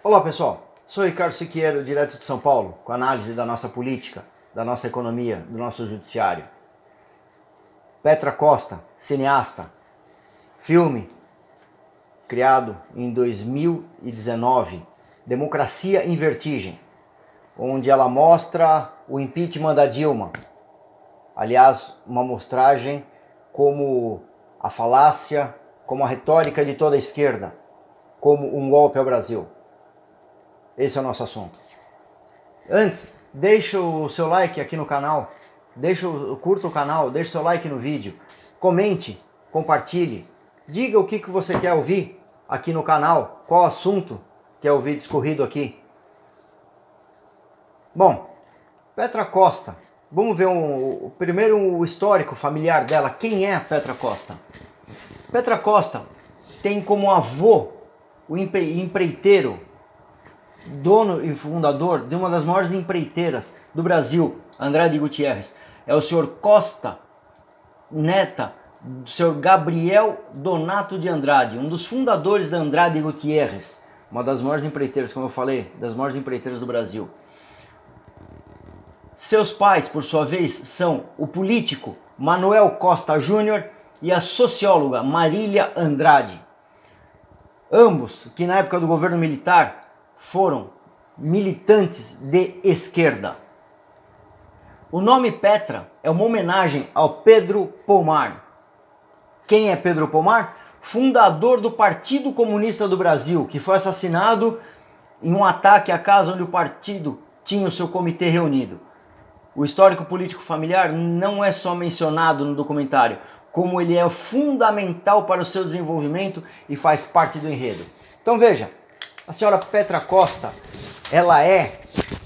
Olá pessoal, sou Ricardo Siqueiro, direto de São Paulo, com análise da nossa política, da nossa economia, do nosso judiciário. Petra Costa, cineasta, filme criado em 2019, Democracia em Vertigem, onde ela mostra o impeachment da Dilma. Aliás, uma mostragem como a falácia, como a retórica de toda a esquerda, como um golpe ao Brasil. Esse é o nosso assunto. Antes, deixa o seu like aqui no canal, curta o canal, deixa o seu like no vídeo, comente, compartilhe, diga o que você quer ouvir aqui no canal, qual assunto quer ouvir discorrido aqui. Bom, Petra Costa, vamos ver primeiro o histórico familiar dela. Quem é a Petra Costa? Petra Costa tem como avô o empreiteiro, dono e fundador de uma das maiores empreiteiras do Brasil, Andrade Gutierrez. É o senhor Costa, neta do senhor Gabriel Donato de Andrade, um dos fundadores da Andrade Gutierrez, uma das maiores empreiteiras, como eu falei, das maiores empreiteiras do Brasil. Seus pais, por sua vez, são o político Manuel Costa Júnior e a socióloga Marília Andrade. Ambos, que na época do governo militar foram militantes de esquerda. O nome Petra é uma homenagem ao Pedro Pomar. Quem é Pedro Pomar? Fundador do Partido Comunista do Brasil, que foi assassinado em um ataque à casa onde o partido tinha o seu comitê reunido. O histórico político familiar não é só mencionado no documentário, como ele é fundamental para o seu desenvolvimento e faz parte do enredo. Então veja, a senhora Petra Costa, ela é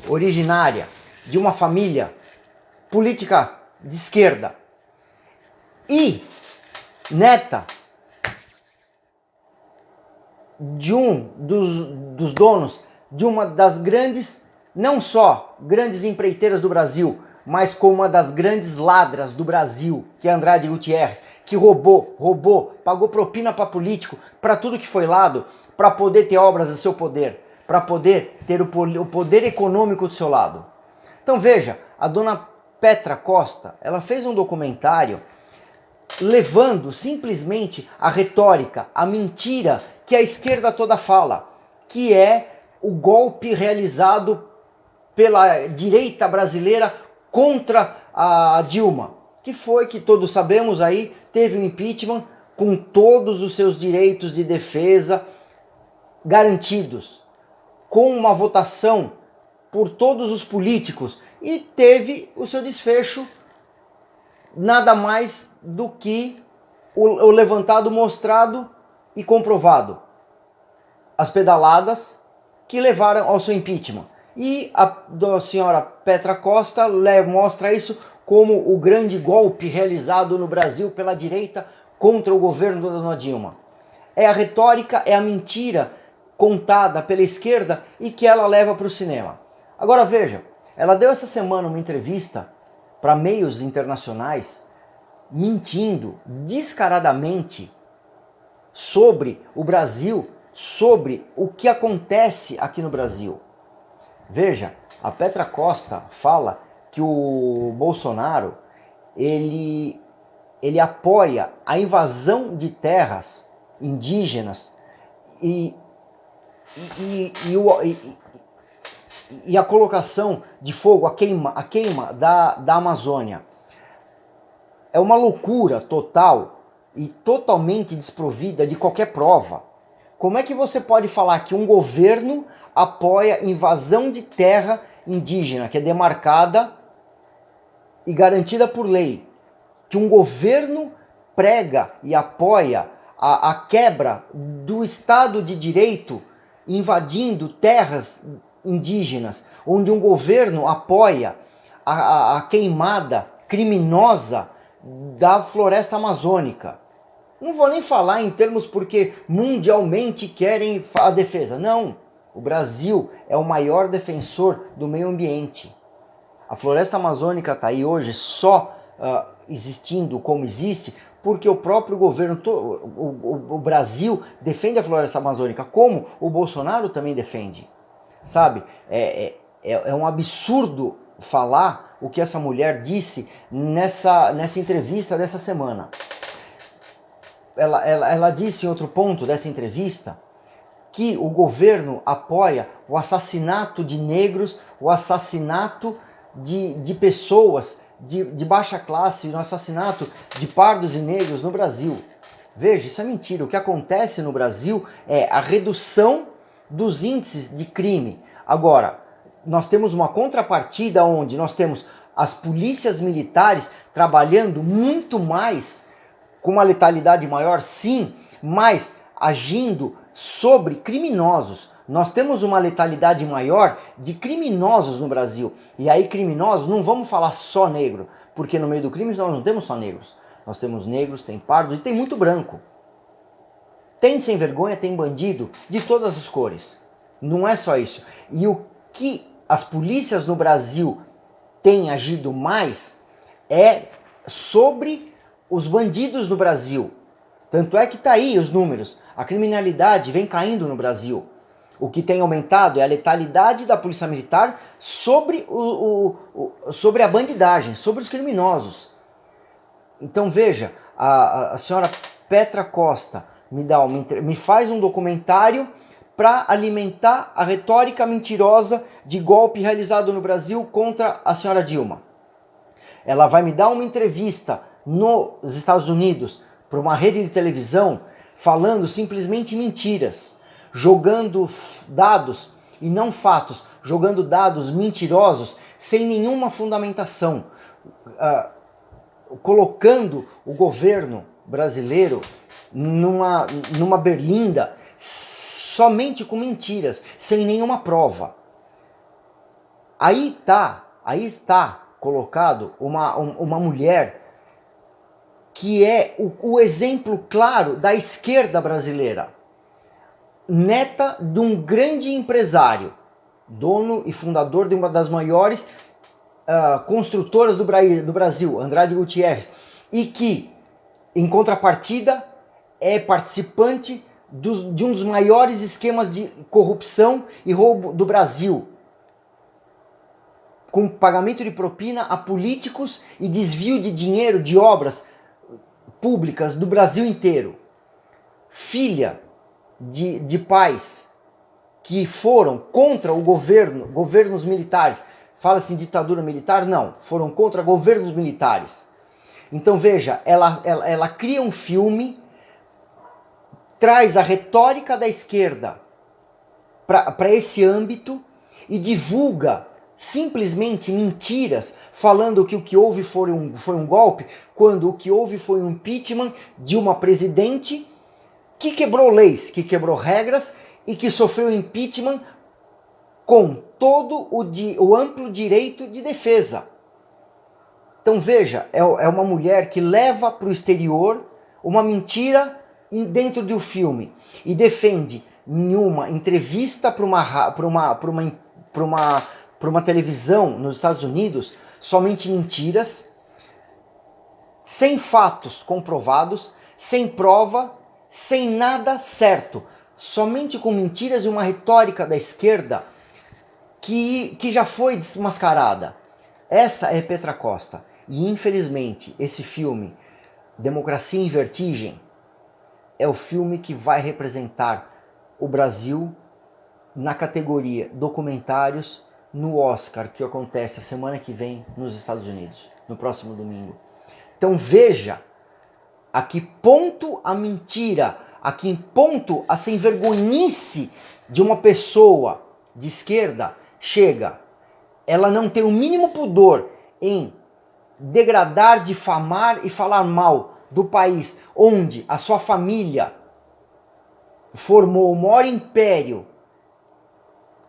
originária de uma família política de esquerda e neta de um dos donos de uma das grandes, não só grandes empreiteiras do Brasil, mas como uma das grandes ladras do Brasil, que é Andrade Gutierrez, que roubou, pagou propina para político, para tudo que foi lado, para poder ter obras a seu poder, para poder ter o poder econômico do seu lado. Então veja, a dona Petra Costa, ela fez um documentário levando simplesmente a retórica, a mentira que a esquerda toda fala, que é o golpe realizado pela direita brasileira contra a Dilma, que foi, que todos sabemos aí, teve um impeachment com todos os seus direitos de defesa garantidos, com uma votação por todos os políticos, e teve o seu desfecho nada mais do que o levantado, mostrado e comprovado. As pedaladas que levaram ao seu impeachment. E a senhora Petra Costa mostra isso como o grande golpe realizado no Brasil pela direita contra o governo da dona Dilma. É a retórica, é a mentira contada pela esquerda e que ela leva para o cinema. Agora veja, ela deu essa semana uma entrevista para meios internacionais mentindo descaradamente sobre o Brasil, sobre o que acontece aqui no Brasil. Veja, a Petra Costa fala que o Bolsonaro ele apoia a invasão de terras indígenas e a colocação de fogo, a queima da Amazônia. É uma loucura total e totalmente desprovida de qualquer prova. Como é que você pode falar que um governo apoia invasão de terra indígena, que é demarcada e garantida por lei? Que um governo prega e apoia a quebra do Estado de Direito, invadindo terras indígenas, onde um governo apoia a queimada criminosa da floresta amazônica. Não vou nem falar em termos porque mundialmente querem a defesa. Não, o Brasil é o maior defensor do meio ambiente. A floresta amazônica está aí hoje só existindo como existe porque o próprio governo, o Brasil defende a floresta amazônica, como o Bolsonaro também defende, sabe? É um absurdo falar o que essa mulher disse nessa entrevista dessa semana. Ela disse em outro ponto dessa entrevista que o governo apoia o assassinato de negros, o assassinato de pessoas de baixa classe, o assassinato de pardos e negros no Brasil. Veja, isso é mentira. O que acontece no Brasil é a redução dos índices de crime. Agora, nós temos uma contrapartida onde nós temos as polícias militares trabalhando muito mais, com uma letalidade maior, sim, mas agindo sobre criminosos. Nós temos uma letalidade maior de criminosos no Brasil. E aí criminosos, não vamos falar só negro, porque no meio do crime nós não temos só negros. Nós temos negros, tem pardos e tem muito branco. Tem sem vergonha, tem bandido de todas as cores. Não é só isso. E o que as polícias no Brasil têm agido mais é sobre os bandidos no Brasil. Tanto é que está aí os números. A criminalidade vem caindo no Brasil. O que tem aumentado é a letalidade da polícia militar sobre, sobre a bandidagem, sobre os criminosos. Então veja, a senhora Petra Costa me faz um documentário para alimentar a retórica mentirosa de golpe realizado no Brasil contra a senhora Dilma. Ela vai me dar uma entrevista nos Estados Unidos para uma rede de televisão falando simplesmente mentiras, jogando dados e não fatos, jogando dados mentirosos sem nenhuma fundamentação, colocando o governo brasileiro numa berlinda somente com mentiras, sem nenhuma prova. Aí está colocado uma mulher que é o exemplo claro da esquerda brasileira, neta de um grande empresário, dono e fundador de uma das maiores construtoras do Brasil, Andrade Gutierrez, e que, em contrapartida, é participante de um dos maiores esquemas de corrupção e roubo do Brasil, com pagamento de propina a políticos e desvio de dinheiro de obras públicas do Brasil inteiro. Filha de pais que foram contra o governos militares. Fala-se em ditadura militar? Não, foram contra governos militares. Então veja, ela cria um filme, traz a retórica da esquerda para esse âmbito e divulga simplesmente mentiras, falando que o que houve foi um golpe, quando o que houve foi um impeachment de uma presidente que quebrou leis, que quebrou regras e que sofreu impeachment com todo o amplo direito de defesa. Então veja, é uma mulher que leva para o exterior uma mentira dentro do filme e defende em uma entrevista para uma televisão nos Estados Unidos somente mentiras, sem fatos comprovados, sem prova, sem nada certo, somente com mentiras e uma retórica da esquerda que já foi desmascarada. Essa é Petra Costa. E infelizmente esse filme, Democracia em Vertigem, é o filme que vai representar o Brasil na categoria documentários no Oscar, que acontece a semana que vem nos Estados Unidos, no próximo domingo. Então veja a que ponto a mentira, a que ponto a sem vergonhice de uma pessoa de esquerda chega. Ela não tem o mínimo pudor em degradar, difamar e falar mal do país onde a sua família formou o maior império,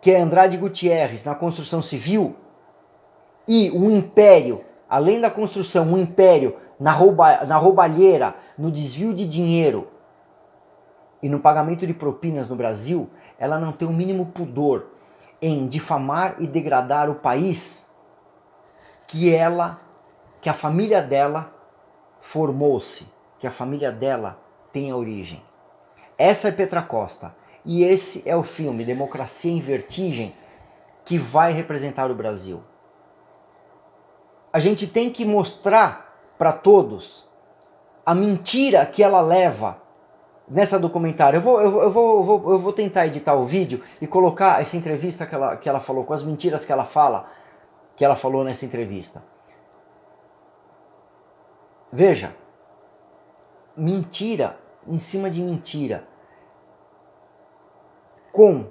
que é Andrade Gutierrez, na construção civil, e um império, além da construção, um império na roubalheira, no desvio de dinheiro e no pagamento de propinas no Brasil. Ela não tem o mínimo pudor em difamar e degradar o país que a família dela formou-se, que a família dela tenha origem. Essa é Petra Costa. E esse é o filme Democracia em Vertigem que vai representar o Brasil. A gente tem que mostrar para todos a mentira que ela leva nessa documentário. Eu vou tentar editar o vídeo e colocar essa entrevista que ela falou, com as mentiras que ela falou nessa entrevista. Veja, mentira em cima de mentira, com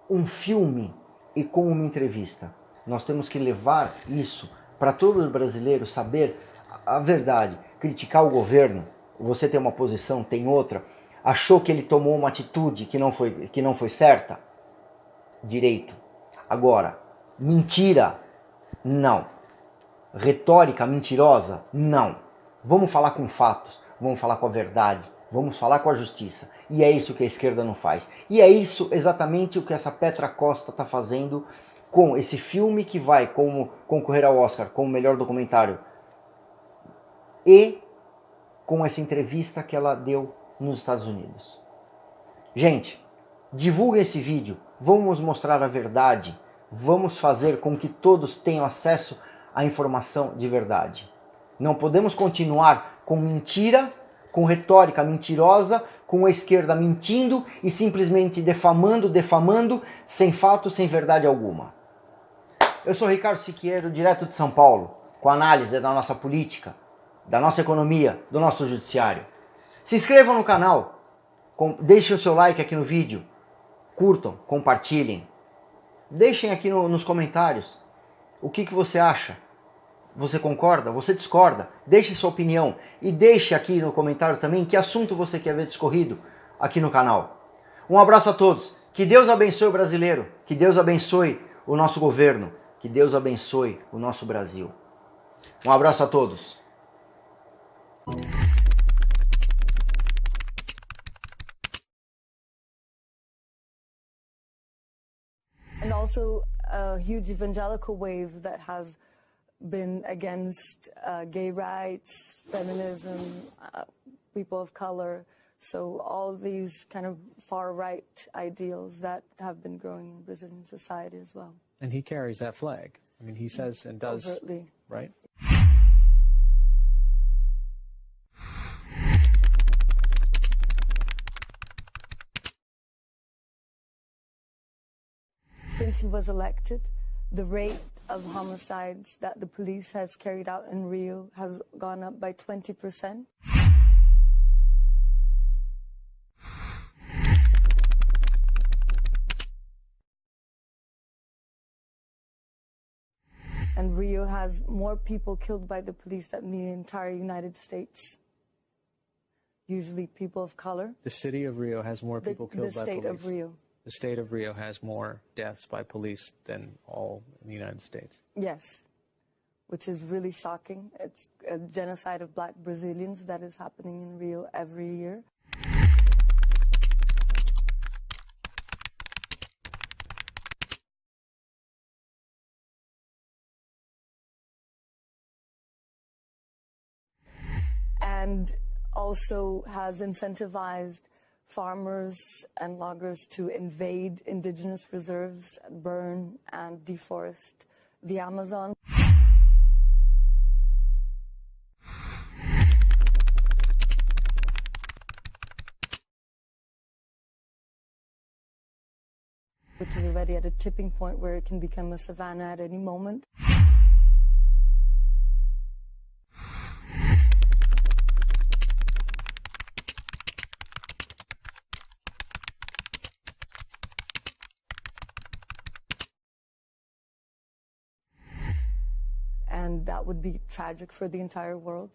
um filme e com uma entrevista. Nós temos que levar isso para todo brasileiro saber a verdade. Criticar o governo, você tem uma posição, tem outra, achou que ele tomou uma atitude que não foi certa? Direito. Agora, mentira? Não. Retórica mentirosa? Não. Vamos falar com fatos, vamos falar com a verdade, vamos falar com a justiça. E é isso que a esquerda não faz. E é isso exatamente o que essa Petra Costa está fazendo com esse filme que vai concorrer ao Oscar como melhor documentário e com essa entrevista que ela deu nos Estados Unidos. Gente, divulguem esse vídeo, vamos mostrar a verdade, vamos fazer com que todos tenham acesso à informação de verdade. Não podemos continuar com mentira, com retórica mentirosa, com a esquerda mentindo e simplesmente defamando, sem fato, sem verdade alguma. Eu sou Ricardo Siqueiro, direto de São Paulo, com análise da nossa política, da nossa economia, do nosso judiciário. Se inscrevam no canal, deixem o seu like aqui no vídeo, curtam, compartilhem. Deixem aqui nos comentários o que você acha. Você concorda? Você discorda? Deixe sua opinião e deixe aqui no comentário também que assunto você quer ver discorrido aqui no canal. Um abraço a todos. Que Deus abençoe o brasileiro. Que Deus abençoe o nosso governo. Que Deus abençoe o nosso Brasil. Um abraço a todos. And also a huge evangelical wave that has been against gay rights, feminism, people of color. So all these kind of far-right ideals that have been growing in Brazilian society as well. And he carries that flag. I mean, he says and does, overtly. Right? Since he was elected, the rate of homicides that the police has carried out in Rio has gone up by 20%. And Rio has more people killed by the police than the entire United States. Usually people of color. The city of Rio has more people killed by police. The state of Rio. The state of Rio has more deaths by police than all in the United States. Yes, which is really shocking. It's a genocide of black Brazilians that is happening in Rio every year. And also has incentivized farmers and loggers to invade indigenous reserves, burn and deforest the Amazon. Which is already at a tipping point where it can become a savanna at any moment. And that would be tragic for the entire world.